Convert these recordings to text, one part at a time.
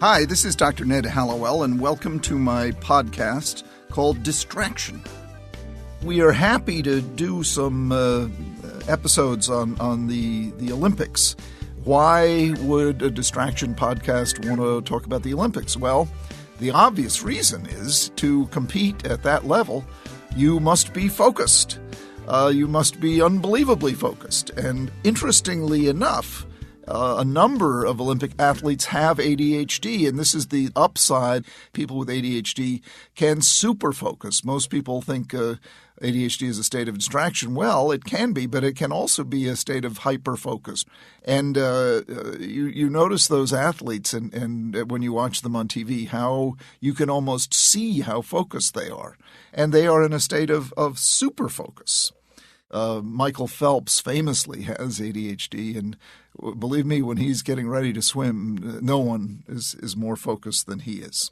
Hi, this is Dr. Ned Hallowell, and welcome to my podcast called Distraction. We are happy to do some episodes on the Olympics. Why would a Distraction podcast want to talk about the Olympics? Well, the obvious reason is to compete at that level, you must be focused. You must be unbelievably focused. And interestingly enough, a number of Olympic athletes have ADHD, and this is the upside. People with ADHD can super focus. Most people think ADHD is a state of distraction. Well, it can be, but it can also be a state of hyper-focus. And you notice those athletes, and when you watch them on TV, how you can almost see how focused they are. And they are in a state of super focus. Michael Phelps famously has ADHD, and believe me, when he's getting ready to swim, no one is more focused than he is.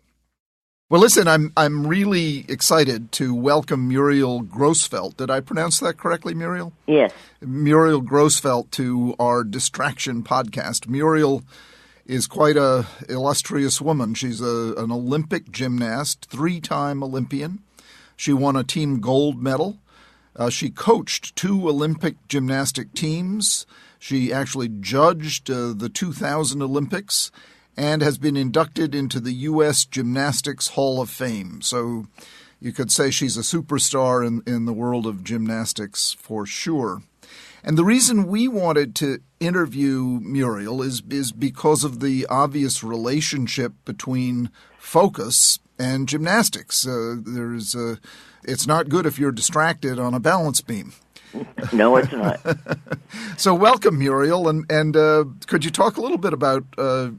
Well, listen, I'm really excited to welcome Muriel Grossfeld. Did I pronounce that correctly, Muriel? Yes. Muriel Grossfeld to our Distraction podcast. Muriel is quite a illustrious woman. She's an Olympic gymnast, 3-time Olympian. She won a team gold medal. She coached 2 Olympic gymnastic teams. She actually judged the 2000 Olympics and has been inducted into the U.S. Gymnastics Hall of Fame. So you could say she's a superstar in the world of gymnastics for sure. And the reason we wanted to interview Muriel is because of the obvious relationship between focus and gymnastics. It's not good if you're distracted on a balance beam. No, it's not. So welcome, Muriel, and could you talk a little bit about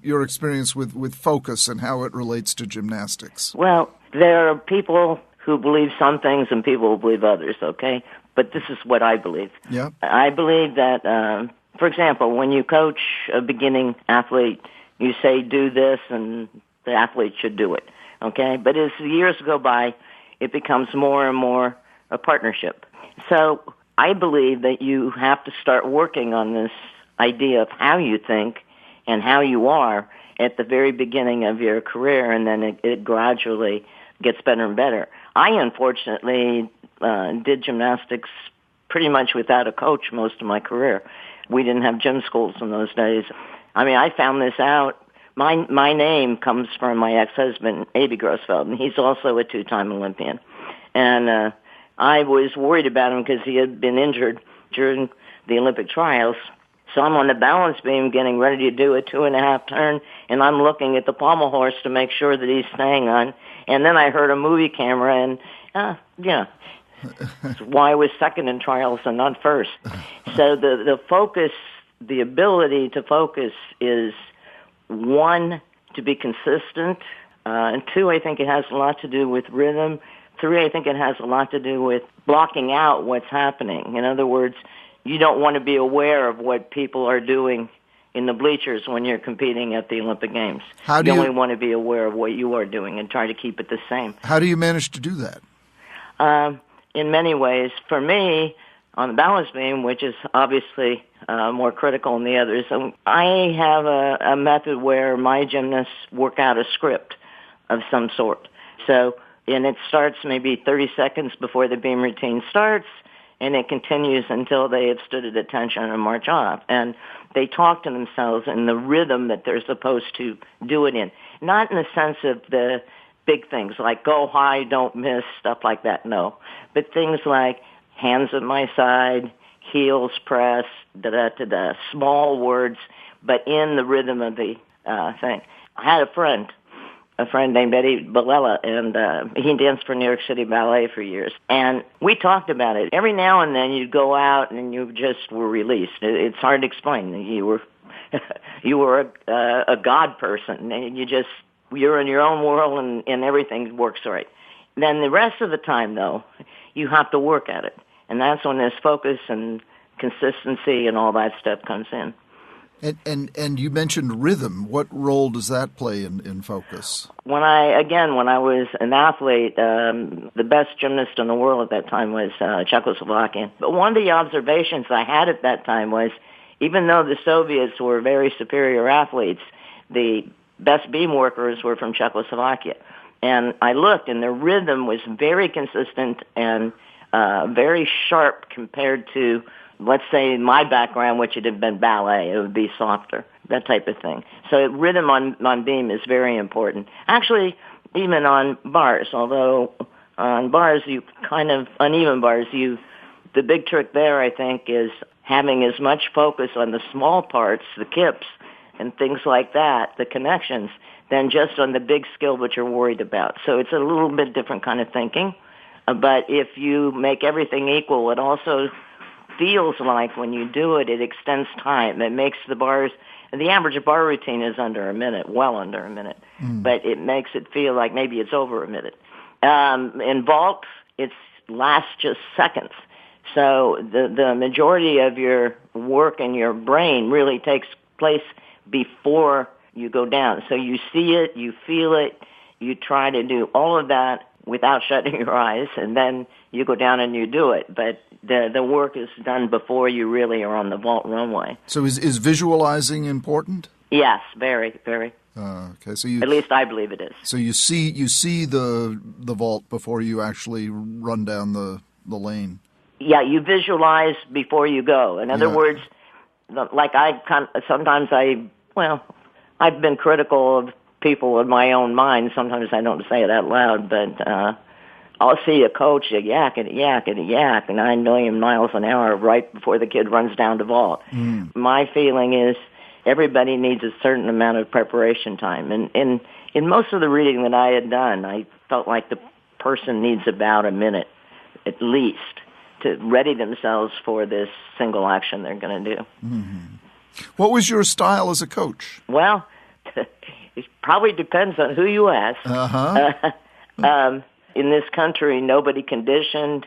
your experience with focus and how it relates to gymnastics? Well, there are people who believe some things and people who believe others, okay? But this is what I believe. Yeah. I believe that, for example, when you coach a beginning athlete, you say do this and the athlete should do it, okay? But as the years go by, it becomes more and more a partnership. So I believe that you have to start working on this idea of how you think and how you are at the very beginning of your career, and then it gradually gets better and better. I, unfortunately, did gymnastics pretty much without a coach most of my career. We didn't have gym schools in those days. I mean, I found this out. My name comes from my ex-husband, A.B. Grossfeld, and he's also a 2-time Olympian. And I was worried about him because he had been injured during the Olympic trials. So I'm on the balance beam getting ready to do a 2.5 turn, and I'm looking at the pommel horse to make sure that he's staying on. And then I heard a movie camera, and, that's why I was second in trials and not first. So the focus, the ability to focus is, 1, to be consistent, and 2, I think it has a lot to do with rhythm. 3, I think it has a lot to do with blocking out what's happening. In other words, you don't want to be aware of what people are doing in the bleachers when you're competing at the Olympic Games. You only want to be aware of what you are doing and try to keep it the same. How do you manage to do that? In many ways. For me, on the balance beam, which is obviously more critical than the others, I have a method where my gymnasts work out a script of some sort. And it starts maybe 30 seconds before the beam routine starts, and it continues until they have stood at attention and march off. And they talk to themselves in the rhythm that they're supposed to do it in. Not in the sense of the big things like go high, don't miss, stuff like that, no. But things like hands at my side, heels press, da-da-da-da, small words, but in the rhythm of the thing. I had a friend named Eddie Balella, and he danced for New York City Ballet for years. And we talked about it. Every now and then you'd go out and you just were released. It's hard to explain. You were a God person, and you're in your own world, and everything works right. Then the rest of the time, though, you have to work at it. And that's when this focus and consistency and all that stuff comes in. And you mentioned rhythm. What role does that play in focus? When I was an athlete, the best gymnast in the world at that time was Czechoslovakian. But one of the observations I had at that time was, even though the Soviets were very superior athletes, the best beam workers were from Czechoslovakia. And I looked, and their rhythm was very consistent and very sharp compared to, let's say, my background, which would have been ballet. It would be softer, that type of thing. So rhythm on beam is very important. Actually, even on bars, although on bars, uneven bars, the big trick there, I think, is having as much focus on the small parts, the kips, and things like that, the connections, than just on the big skill that you're worried about. So it's a little bit different kind of thinking. But if you make everything equal, it also feels like when you do it, it extends time. It makes the bars, the average bar routine is under a minute, well under a minute. But it makes it feel like maybe it's over a minute. In vault, it lasts just seconds. So the majority of your work in your brain really takes place before you go down. So you see it, you feel it, you try to do all of that without shutting your eyes, and then you go down and you do it. But the work is done before you really are on the vault runway. So is visualizing important? Yes, very, very. Okay, so at least I believe it is. So you see the vault before you actually run down the lane. Yeah, you visualize before you go. In other words, like I've been critical of people in my own mind. Sometimes I don't say it out loud, but I'll see a coach yak 9 million miles an hour right before the kid runs down the vault. My feeling is everybody needs a certain amount of preparation time. And in most of the reading that I had done, I felt like the person needs about a minute at least to ready themselves for this single action they're going to do. What was your style as a coach? Well, it probably depends on who you ask. In this country, nobody conditioned,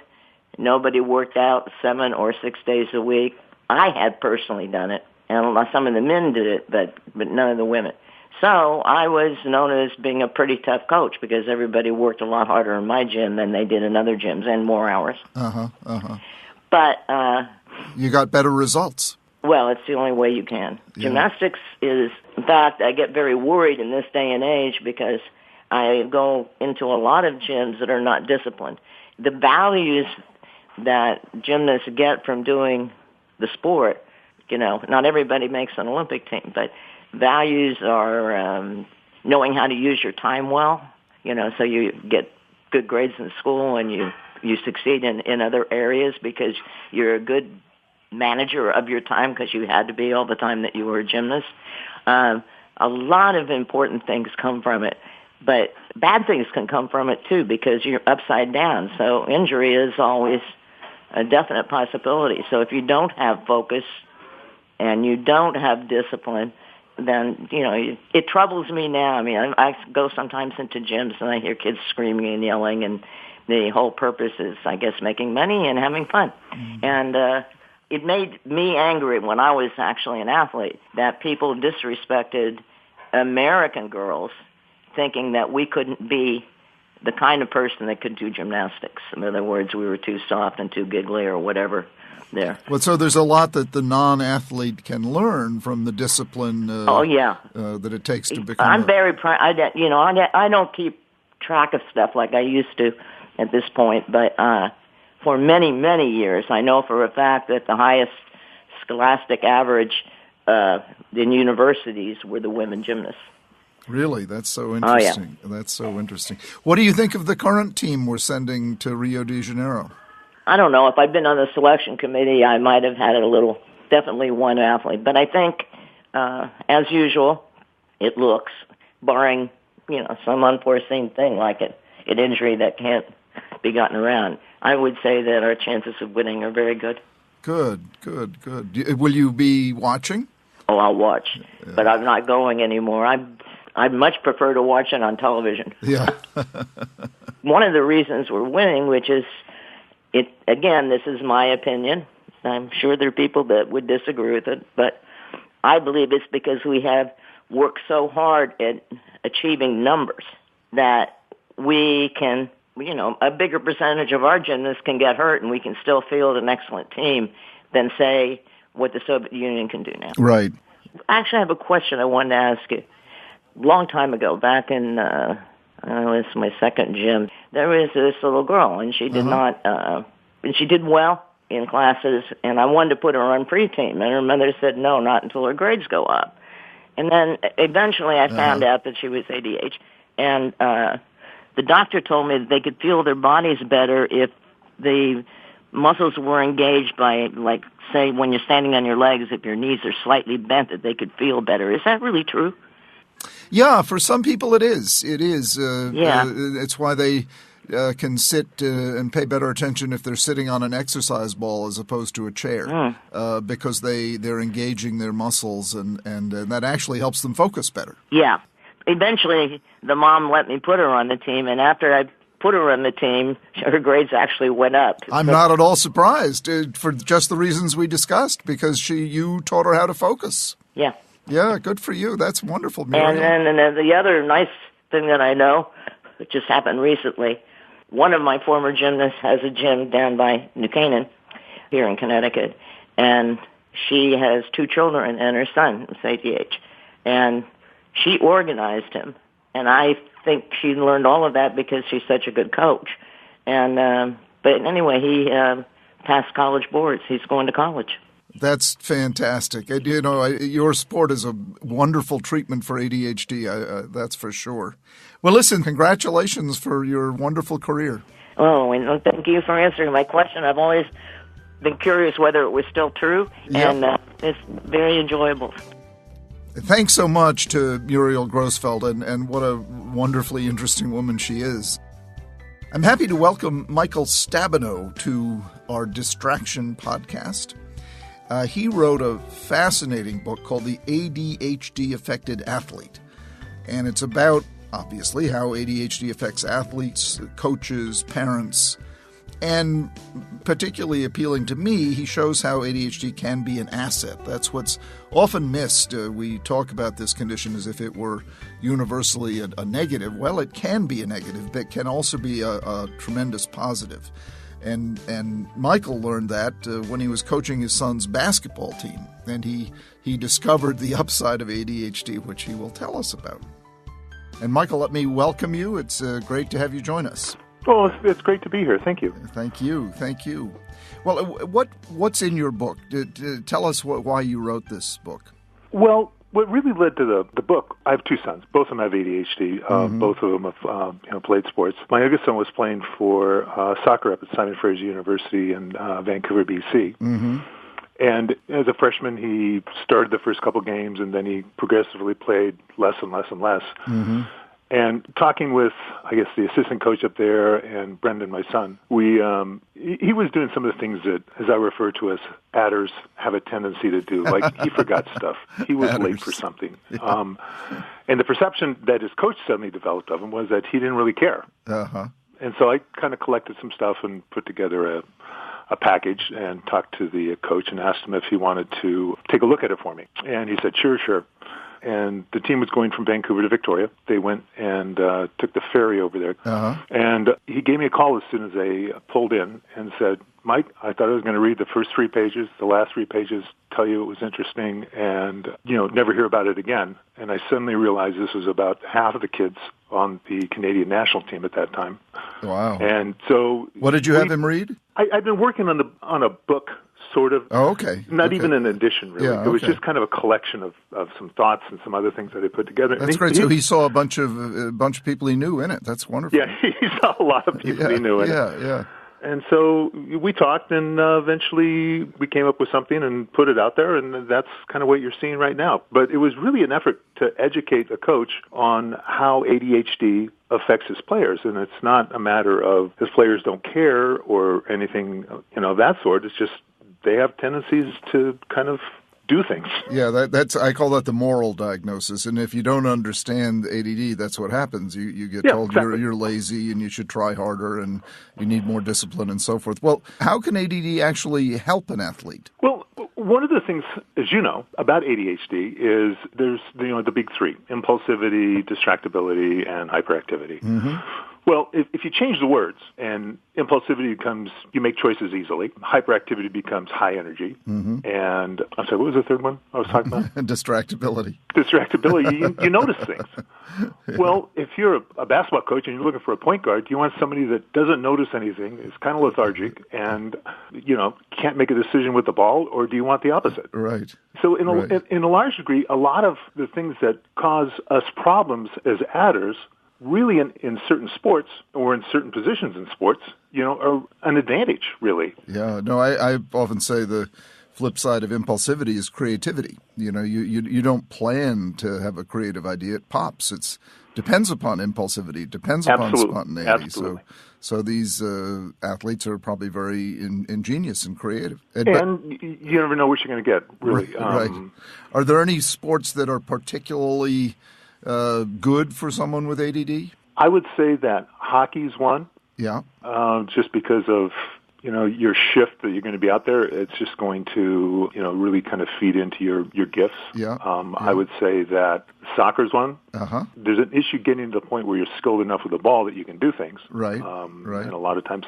nobody worked out 7 or 6 days a week. I had personally done it, and some of the men did it, but none of the women. So I was known as being a pretty tough coach because everybody worked a lot harder in my gym than they did in other gyms and more hours. But you got better results. Well, it's the only way you can. Yeah. Gymnastics is, in fact, I get very worried in this day and age because I go into a lot of gyms that are not disciplined. The values that gymnasts get from doing the sport, not everybody makes an Olympic team, but values are knowing how to use your time well, so you get good grades in school and you succeed in other areas because you're a good manager of your time because you had to be all the time that you were a gymnast. A lot of important things come from it, but bad things can come from it too because you're upside down. So injury is always a definite possibility. So if you don't have focus and you don't have discipline, then, it troubles me now. I mean, I go sometimes into gyms and I hear kids screaming and yelling, and the whole purpose is, I guess, making money and having fun. And it made me angry when I was actually an athlete that people disrespected American girls thinking that we couldn't be the kind of person that could do gymnastics. In other words, we were too soft and too giggly or whatever there. Well, so there's a lot that the non-athlete can learn from the discipline that it takes to become I'm very proud. I don't keep track of stuff like I used to at this point, but for many, many years, I know for a fact that the highest scholastic average in universities were the women gymnasts. Really? That's so interesting. Oh, yeah. That's so interesting. What do you think of the current team we're sending to Rio de Janeiro? I don't know. If I'd been on the selection committee, I might have had definitely one athlete. But I think, as usual, it looks, barring, some unforeseen thing like an injury that can't be gotten around, I would say that our chances of winning are very good. Good. Will you be watching? Oh, I'll watch, but I'm not going anymore. I'd much prefer to watch it on television. Yeah. One of the reasons we're winning, which is, again, this is my opinion. I'm sure there are people that would disagree with it, but I believe it's because we have worked so hard at achieving numbers that we can, a bigger percentage of our gymnasts can get hurt and we can still field an excellent team than, say, what the Soviet Union can do now. Right. Actually, I have a question I wanted to ask you. long time ago, back in, it was my second gym, there was this little girl, and she did not, and she did well in classes, and I wanted to put her on pre-team, and her mother said no, not until her grades go up. And then eventually I found out that she was ADHD, and the doctor told me that they could feel their bodies better if the muscles were engaged by, like, say, when you're standing on your legs, if your knees are slightly bent, that they could feel better. Is that really true? Yeah, for some people it is. It is. Yeah. It's why they can sit and pay better attention if they're sitting on an exercise ball as opposed to a chair, because they're engaging their muscles, and that actually helps them focus better. Yeah. Eventually, the mom let me put her on the team, and after I put her on the team, her grades actually went up. I'm not at all surprised for just the reasons we discussed, because you taught her how to focus. Yeah. Yeah, good for you. That's wonderful, Muriel. And then the other nice thing that I know, it just happened recently, one of my former gymnasts has a gym down by New Canaan here in Connecticut, and she has 2 children and her son is ADHD, and she organized him, and I think she learned all of that because she's such a good coach. And but anyway, he passed college boards. He's going to college. That's fantastic. Your sport is a wonderful treatment for ADHD, that's for sure. Well, listen, congratulations for your wonderful career. Oh, and thank you for answering my question. I've always been curious whether it was still true, and it's very enjoyable. Thanks so much to Muriel Grossfeld, and what a wonderfully interesting woman she is. I'm happy to welcome Michael Stabenow to our Distraction podcast. He wrote a fascinating book called The ADHD Affected Athlete, and it's about, obviously, how ADHD affects athletes, coaches, parents, and particularly appealing to me, he shows how ADHD can be an asset. That's what's often missed. We talk about this condition as if it were universally a negative. Well, it can be a negative, but it can also be a tremendous positive. And Michael learned that when he was coaching his son's basketball team, and he discovered the upside of ADHD, which he will tell us about. And Michael, let me welcome you. It's great to have you join us. Oh, it's great to be here. Thank you. Thank you. Well, what's in your book? Tell us why you wrote this book. Well, what really led to the book, I have 2 sons. Both of them have ADHD. Both of them have played sports. My youngest son was playing for soccer up at Simon Fraser University in Vancouver, BC. Mm-hmm. And as a freshman, he started the first couple games, and then he progressively played less and less and less. Mm-hmm. And talking with, I guess, the assistant coach up there and Brendan, my son, he was doing some of the things that, as I refer to as adders, have a tendency to do. Like, he forgot stuff. He was late for something. Yeah. And the perception that his coach suddenly developed of him was that he didn't really care. Uh-huh. And so I kind of collected some stuff and put together a package and talked to the coach and asked him if he wanted to take a look at it for me. And he said, sure. And the team was going from Vancouver to Victoria. They went and took the ferry over there. Uh-huh. And he gave me a call as soon as they pulled in and said, Mike, I thought I was going to read the first 3 pages, the last 3 pages, tell you it was interesting, and, never hear about it again. And I suddenly realized this was about half of the kids on the Canadian national team at that time. Wow. And so... What did you have him read? I've been working on a book, sort of. Oh, okay. Not even an edition, really. Yeah, it was just kind of a collection of some thoughts and some other things that I put together. That's great. So he saw a bunch of people he knew in it. That's wonderful. Yeah, he saw a lot of people he knew in it. Yeah. And so we talked, and eventually we came up with something and put it out there, and that's kind of what you're seeing right now. But it was really an effort to educate a coach on how ADHD affects his players, and it's not a matter of his players don't care or anything, of that sort. It's just they have tendencies to kind of do things. Yeah, I call that the moral diagnosis. And if you don't understand ADD, that's what happens. You get told exactly. You're lazy and you should try harder and you need more discipline and so forth. Well, how can ADD actually help an athlete? Well, one of the things, as you know, about ADHD is there's the big 3: impulsivity, distractibility, and hyperactivity. Mm-hmm. Well, if you change the words and impulsivity becomes, you make choices easily, hyperactivity becomes high energy, and I'm sorry, what was the third one I was talking about? Distractibility. Distractibility, you notice things. Well, if you're a basketball coach and you're looking for a point guard, you want somebody that doesn't notice anything, is kind of lethargic, and, can't make a decision with the ball, or do you want the opposite? Right. So in a large degree, a lot of the things that cause us problems as adders really in certain sports or in certain positions in sports, are an advantage, really. Yeah, no, I often say the flip side of impulsivity is creativity. You don't plan to have a creative idea. It pops. It depends upon impulsivity, depends upon spontaneity. Absolutely. So these athletes are probably very ingenious and creative. And you never know what you're going to get, really. Right. Are there any sports that are particularly good for someone with ADD? I would say that hockey's one. Yeah. Just because of, your shift that you're going to be out there, it's just going to, really kind of feed into your gifts. Yeah. I would say that soccer's one. Uh-huh. There's an issue getting to the point where you're skilled enough with the ball that you can do things. Right. Right. And a lot of times,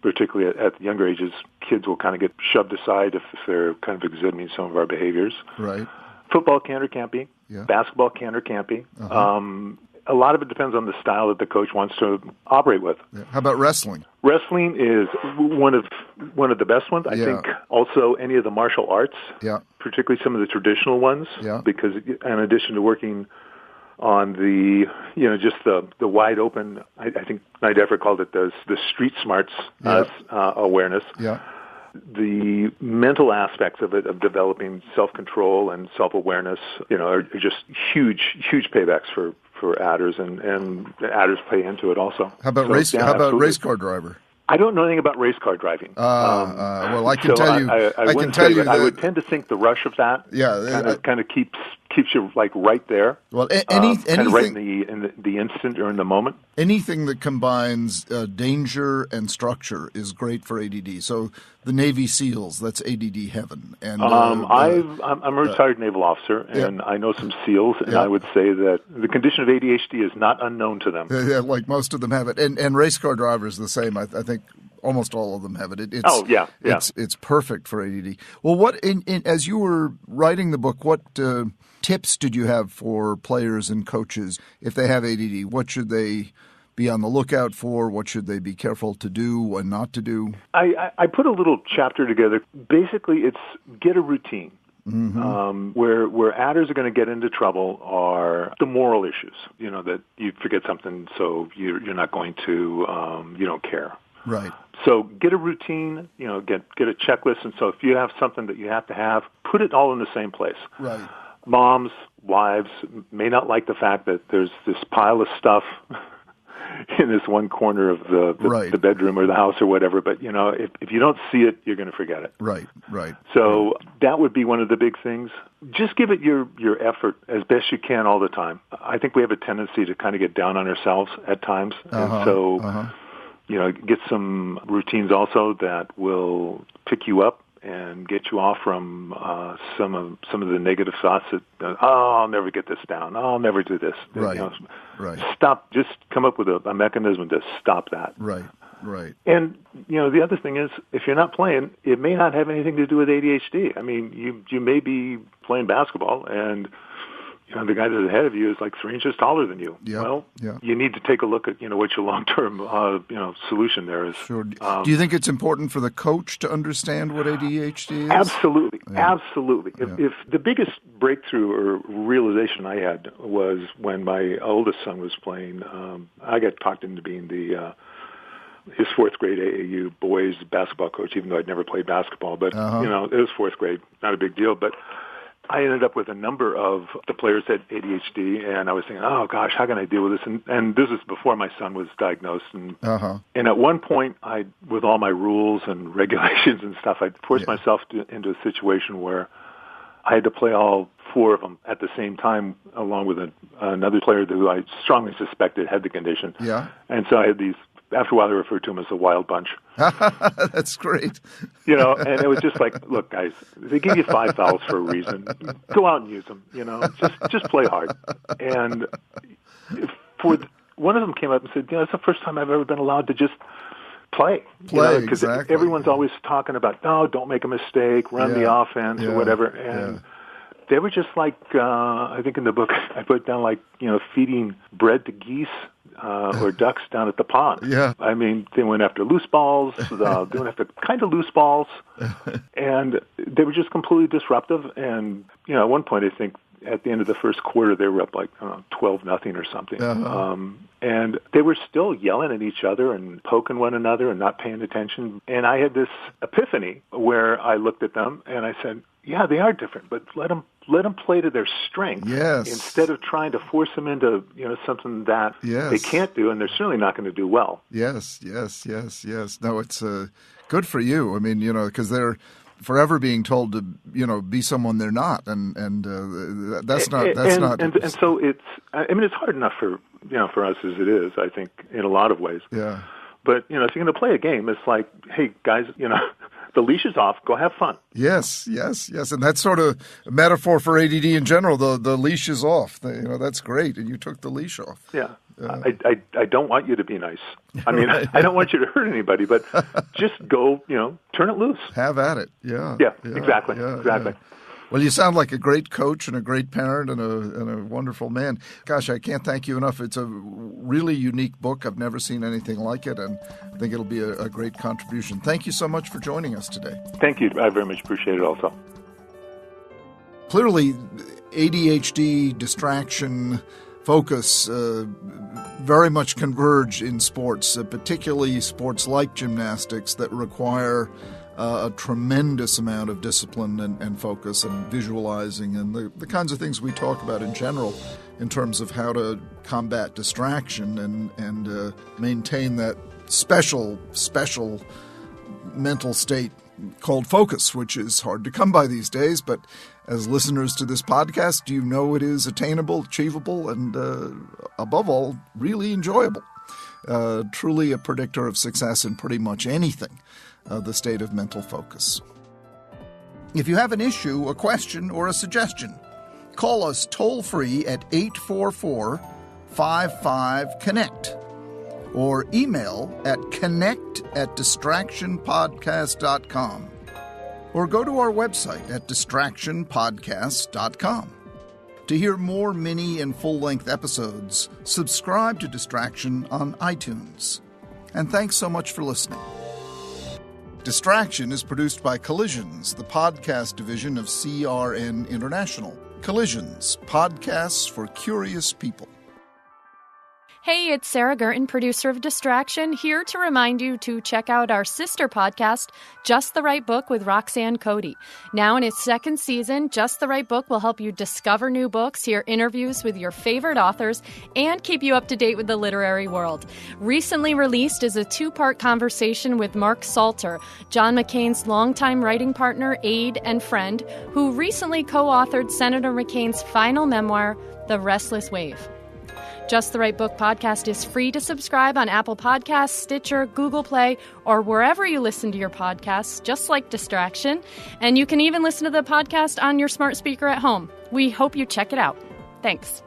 particularly at the younger ages, kids will kind of get shoved aside if they're kind of exhibiting some of our behaviors. Right. Football can or can't be. Yeah. Basketball can or can't be. Uh-huh. A lot of it depends on the style that the coach wants to operate with. Yeah. How about wrestling? Wrestling is one of the best ones. I think also any of the martial arts, particularly some of the traditional ones, because in addition to working on the, just the wide open, I think Knight Effort called it the street smarts awareness. Yeah. The mental aspects of it, of developing self-control and self-awareness, are just huge paybacks for adders, and adders play into it also. How about race car driver? I don't know anything about race car driving. Well, I can tell you. I would tend to think the rush of that kind of keeps you like right there. Well, anything kind of right in the instant or in the moment. Anything that combines danger and structure is great for ADD. So the Navy SEALs, that's ADD heaven. And I'm a retired naval officer, and I know some SEALs, and I would say that the condition of ADHD is not unknown to them. Like most of them have it, and race car drivers the same. I think almost all of them have it. It's perfect for ADD. Well, what as you were writing the book, what tips did you have for players and coaches if they have ADD? What should they be on the lookout for? What should they be careful to do and not to do? I put a little chapter together. Basically, it's get a routine. Mm-hmm. Where adders are going to get into trouble are the moral issues. That you forget something, so you're not going to, you don't care. Right. So get a routine, get a checklist. And so if you have something that you have to have, put it all in the same place. Right. Moms, wives may not like the fact that there's this pile of stuff in this one corner of the bedroom or the house or whatever. But, if you don't see it, you're going to forget it. Right. So that would be one of the big things. Just give it your effort as best you can all the time. I think we have a tendency to kind of get down on ourselves at times. And so, get some routines also that will pick you up and get you off from some of the negative thoughts that I'll never get this down. I'll never do this. Right. Stop. Just come up with a mechanism to stop that. Right. And the other thing is, if you're not playing, it may not have anything to do with ADHD. I mean, you may be playing basketball and the guy that's ahead of you is like 3 inches taller than you. Yeah. Well, you need to take a look at, what your long-term, solution there is. Sure. Do you think it's important for the coach to understand what ADHD is? Absolutely. Yeah. Absolutely. Yeah. If the biggest breakthrough or realization I had was when my oldest son was playing, I got talked into being his fourth grade AAU boys basketball coach, even though I'd never played basketball. But, it was fourth grade, not a big deal. But I ended up with a number of the players had ADHD, and I was thinking, oh, gosh, how can I deal with this? And this is before my son was diagnosed. And at one point, with all my rules and regulations and stuff, I forced myself into a situation where I had to play all 4 of them at the same time, along with another player who I strongly suspected had the condition. Yeah. And so I had these. After a while, they referred to them as a wild bunch. That's great. And it was just like, look, guys, they give you 5 fouls for a reason. Go out and use them. Just play hard. And for one of them came up and said, it's the first time I've ever been allowed to just play. Because exactly. Everyone's always talking about, no, don't make a mistake, run the offense or whatever. And they were just like, I think in the book I put down like, feeding bread to geese or ducks down at the pond. Yeah. I mean, they went after loose balls, they went after kind of loose balls, and they were just completely disruptive. And, at one point I think at the end of the first quarter they were up like 12-0 or something. And they were still yelling at each other and poking one another and not paying attention. And I had this epiphany where I looked at them and I said, yeah, they are different, but let them play to their strength instead of trying to force them into something that they can't do, and they're certainly not going to do well. Yes. No, it's good for you. I mean, because they're forever being told to be someone they're not, and that's not. And so it's. I mean, it's hard enough for us as it is. I think in a lot of ways. Yeah. But if you're going to play a game, it's like, hey guys, the leash is off. Go have fun. Yes, and that's sort of a metaphor for ADD in general. The leash is off. That's great, and you took the leash off. Yeah, I don't want you to be nice. I mean, I don't want you to hurt anybody, but just go, turn it loose. Have at it. Yeah, exactly. Yeah. Well, you sound like a great coach and a great parent and a wonderful man. Gosh, I can't thank you enough. It's a really unique book. I've never seen anything like it, and I think it'll be a great contribution. Thank you so much for joining us today. Thank you. I very much appreciate it also. Clearly, ADHD, distraction, focus very much converge in sports, particularly sports like gymnastics that require a tremendous amount of discipline and focus and visualizing and the kinds of things we talk about in general in terms of how to combat distraction and maintain that special mental state called focus, which is hard to come by these days. But as listeners to this podcast, you know it is attainable, achievable, and above all, really enjoyable. Truly a predictor of success in pretty much anything. The state of mental focus. If you have an issue, a question, or a suggestion, call us toll-free at 844-55-CONNECT or email at connect@distractionpodcast.com or go to our website at distractionpodcast.com. To hear more mini and full-length episodes, subscribe to Distraction on iTunes. And thanks so much for listening. Distraction is produced by Collisions, the podcast division of CRN International. Collisions, podcasts for curious people. Hey, it's Sarah Gerton, producer of Distraction, here to remind you to check out our sister podcast, Just the Right Book with Roxanne Cody. Now in its second season, Just the Right Book will help you discover new books, hear interviews with your favorite authors, and keep you up to date with the literary world. Recently released is a 2-part conversation with Mark Salter, John McCain's longtime writing partner, aide, and friend, who recently co-authored Senator McCain's final memoir, The Restless Wave. Just the Right Book podcast is free to subscribe on Apple Podcasts, Stitcher, Google Play, or wherever you listen to your podcasts, just like Distraction. And you can even listen to the podcast on your smart speaker at home. We hope you check it out. Thanks.